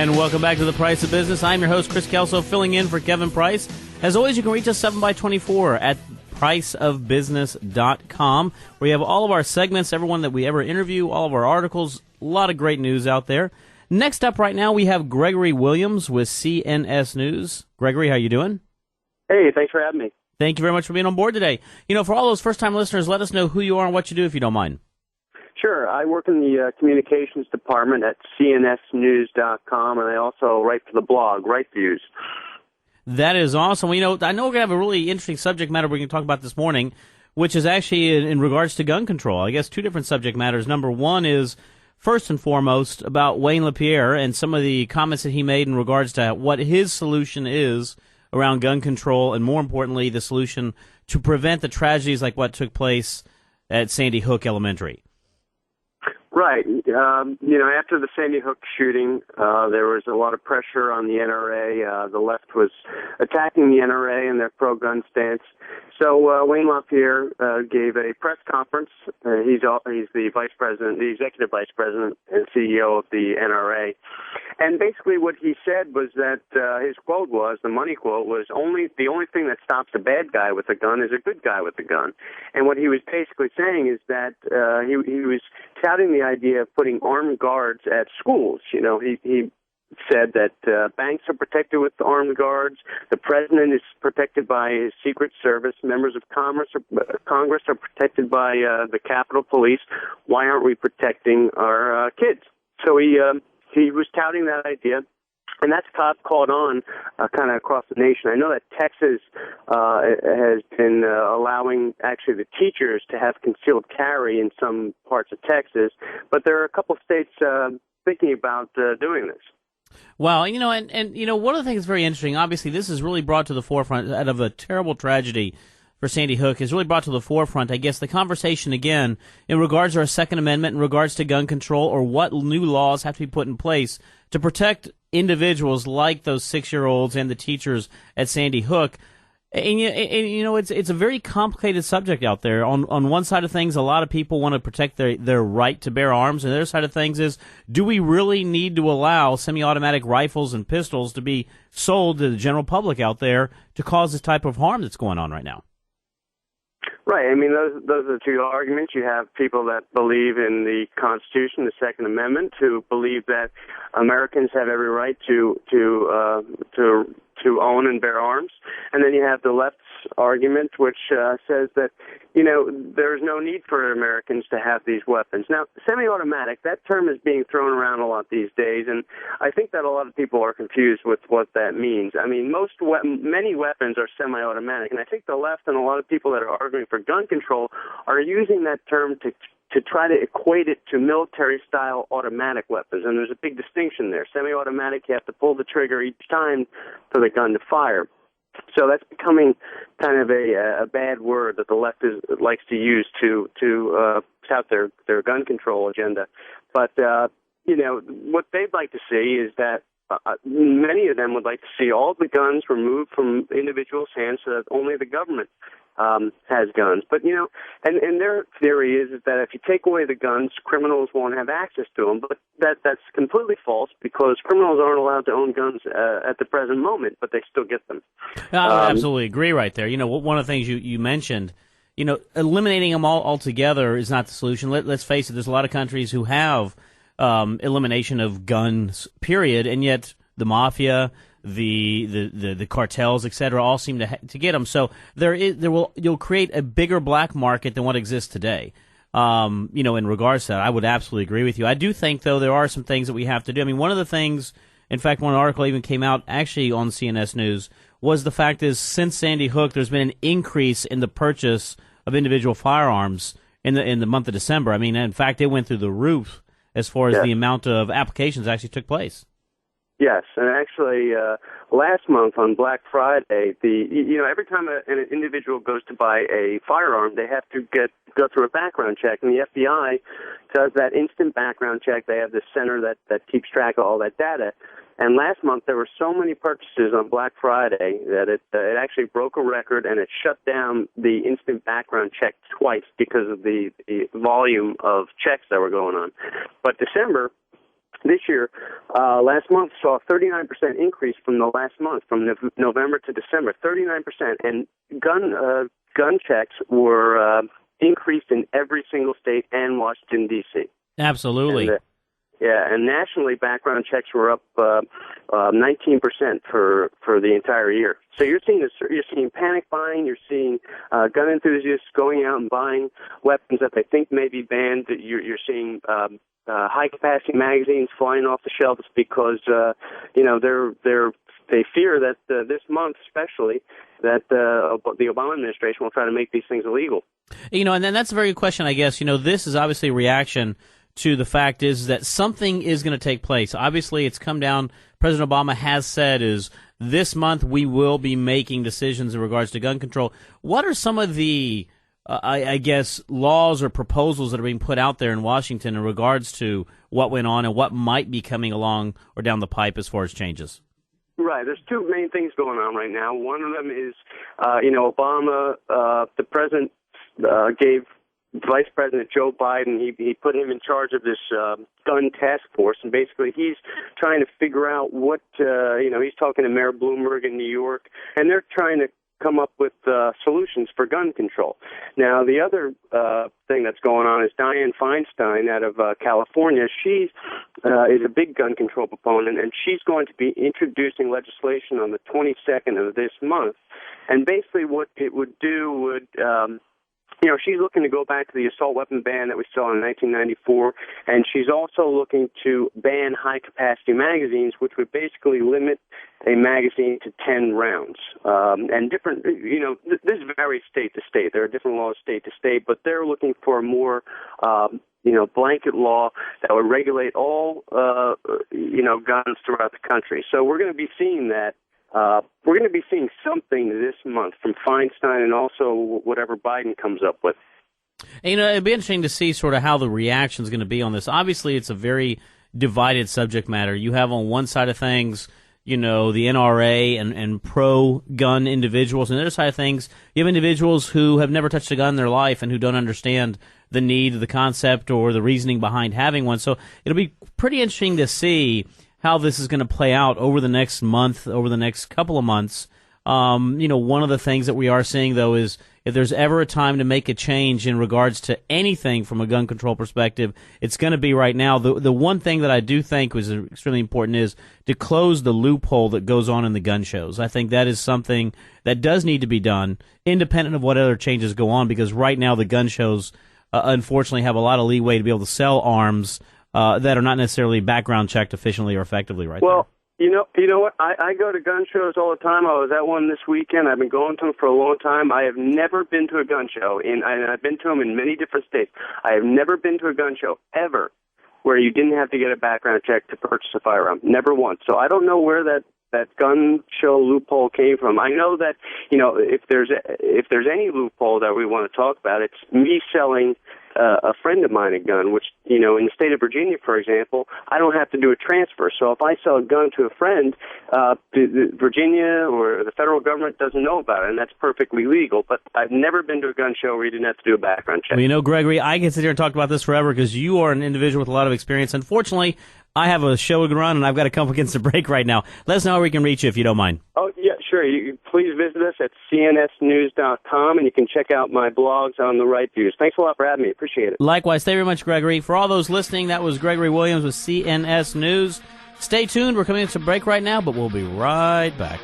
And welcome back to The Price of Business. I'm your host, Chris Kelso, filling in for Kevin Price. As always, you can reach us 7x24 at priceofbusiness.com, where you have all of our segments, everyone that we ever interview, all of our articles, a lot of great news out there. Next up right now, we have Gregory Williams with CNS News. Gregory, how you doing? Hey, thanks for having me. Thank you very much for being on board today. You know, for all those first-time listeners, let us know who you are and what you do, if you don't mind. Sure. I work in the communications department at cnsnews.com, and I also write for the blog, Right Views. That is awesome. Well, you know, I know we're going to have a really interesting subject matter we're going to talk about this morning, which is actually in regards to gun control. I guess two different subject matters. Number one is, first and foremost, about Wayne LaPierre and some of the comments that he made in regards to what his solution is around gun control, and more importantly, the solution to prevent the tragedies like what took place at Sandy Hook Elementary. Right. After the Sandy Hook shooting, there was a lot of pressure on the NRA. The left was attacking the NRA and their pro-gun stance. So Wayne LaPierre gave a press conference. He's the vice president, the executive vice president and CEO of the NRA. And basically what he said was that his quote was, the money quote was, the only thing that stops a bad guy with a gun is a good guy with a gun. And what he was basically saying is that he was touting the idea of putting armed guards at schools. You know, he said that banks are protected with armed guards, the president is protected by his Secret Service, members of Congress are protected by the Capitol Police. Why aren't we protecting our kids? So he was touting that idea. And that's caught on kind of across the nation. I know that Texas has been allowing actually the teachers to have concealed carry in some parts of Texas, but there are a couple of states thinking about doing this. Well, you know, and you know, one of the things that's very interesting, obviously this is really brought to the forefront out of a terrible tragedy for Sandy Hook, is really brought to the forefront, I guess, the conversation again in regards to our Second Amendment, in regards to gun control, or what new laws have to be put in place to protect individuals like those 6-year-olds and the teachers at Sandy Hook. And you know, it's a very complicated subject out there. On one side of things, a lot of people want to protect their right to bear arms, and the other side of things is, do we really need to allow semi-automatic rifles and pistols to be sold to the general public out there to cause this type of harm that's going on right now? Right. I mean, those are the two arguments. You have people that believe in the Constitution, the Second Amendment, who believe that Americans have every right to own and bear arms, and then you have the left's argument, which says that, you know, there's no need for Americans to have these weapons. Now, semi-automatic, that term is being thrown around a lot these days, and I think that a lot of people are confused with what that means. I mean, many weapons are semi-automatic, and I think the left and a lot of people that are arguing for gun control are using that term to try to equate it to military-style automatic weapons, and there's a big distinction there. Semi-automatic, you have to pull the trigger each time for the gun to fire. So that's becoming kind of a bad word that the left likes to use to tout their gun control agenda. But, you know, what they'd like to see is that many of them would like to see all the guns removed from individuals' hands so that only the government has guns. But, you know, and their theory is that if you take away the guns, criminals won't have access to them. But that's completely false, because criminals aren't allowed to own guns at the present moment, but they still get them. I would absolutely agree right there. You know, one of the things you mentioned, you know, eliminating them all altogether is not the solution. Let's face it, there's a lot of countries who have elimination of guns, period, and yet the mafia, the cartels, etc., all seem to get them. So you'll create a bigger black market than what exists today. You know, in regards to that, I would absolutely agree with you. I do think, though, there are some things that we have to do. I mean, one of the things, in fact, one article even came out actually on CNS News, was the fact is, since Sandy Hook, there's been an increase in the purchase of individual firearms in the month of December. I mean, in fact, it went through the roof as far as the amount of applications actually took place. Yes, and actually, last month on Black Friday, every time an individual goes to buy a firearm, they have to go through a background check, and the FBI does that instant background check. They have this center that keeps track of all that data. And last month there were so many purchases on Black Friday that it actually broke a record, and it shut down the instant background check twice because of the volume of checks that were going on. But December this year, last month saw a 39% increase from the last month, from November to December, 39%. And gun checks were increased in every single state and Washington, D.C. Absolutely. And nationally, background checks were up 19% for the entire year. So you're seeing panic buying. You're seeing gun enthusiasts going out and buying weapons that they think may be banned. You're seeing high-capacity magazines flying off the shelves because they fear that this month, especially, that the Obama administration will try to make these things illegal. And then that's a very good question, I guess. This is obviously a reaction to the fact is that something is going to take place. Obviously, it's come down. President Obama has said is this month we will be making decisions in regards to gun control. What are some of the, I guess, laws or proposals that are being put out there in Washington in regards to what went on and what might be coming along or down the pipe as far as changes? Right. There's two main things going on right now. One of them is, Obama, the president gave Vice President Joe Biden, he put him in charge of this gun task force, and basically he's trying to figure out what, he's talking to Mayor Bloomberg in New York, and they're trying to come up with solutions for gun control. Now, the other thing that's going on is Dianne Feinstein out of California. She is a big gun control proponent, and she's going to be introducing legislation on the 22nd of this month. And basically what it would do would she's looking to go back to the assault weapon ban that we saw in 1994, and she's also looking to ban high-capacity magazines, which would basically limit a magazine to 10 rounds. And different, this varies state to state. There are different laws state to state, but they're looking for a more, blanket law that would regulate all, guns throughout the country. So we're going to be seeing that. We're going to be seeing something this month from Feinstein and also whatever Biden comes up with. And, it'd be interesting to see sort of how the reaction is going to be on this. Obviously, it's a very divided subject matter. You have on one side of things, the NRA and pro-gun individuals. On the other side of things, you have individuals who have never touched a gun in their life and who don't understand the need, the concept, or the reasoning behind having one. So it'll be pretty interesting to see how this is going to play out over the next month, over the next couple of months. One of the things that we are seeing, though, is if there's ever a time to make a change in regards to anything from a gun control perspective, it's going to be right now. The one thing that I do think was extremely important is to close the loophole that goes on in the gun shows. I think that is something that does need to be done, independent of what other changes go on, because right now the gun shows, unfortunately, have a lot of leeway to be able to sell arms that are not necessarily background checked efficiently or effectively right well, there. You know what? I go to gun shows all the time. I was at one this weekend. I've been going to them for a long time. I have never been to a gun show, and I've been to them in many different states. I have never been to a gun show ever where you didn't have to get a background check to purchase a firearm. Never once. So I don't know where that gun show loophole came from. I know that, if there's any loophole that we want to talk about, it's me selling a friend of mine a gun, which, in the state of Virginia, for example, I don't have to do a transfer. So if I sell a gun to a friend, Virginia or the federal government doesn't know about it, and that's perfectly legal. But I've never been to a gun show where you didn't have to do a background check. Well, Gregory, I can sit here and talk about this forever because you are an individual with a lot of experience. Unfortunately, I have a show to run, and I've got to come up against a break right now. Let us know how we can reach you if you don't mind. Oh, yeah, sure. Please visit us at cnsnews.com, and you can check out my blogs on the Right Views. Thanks a lot for having me. Appreciate it. Likewise. Thank you very much, Gregory. For all those listening, that was Gregory Williams with CNS News. Stay tuned. We're coming to a break right now, but we'll be right back.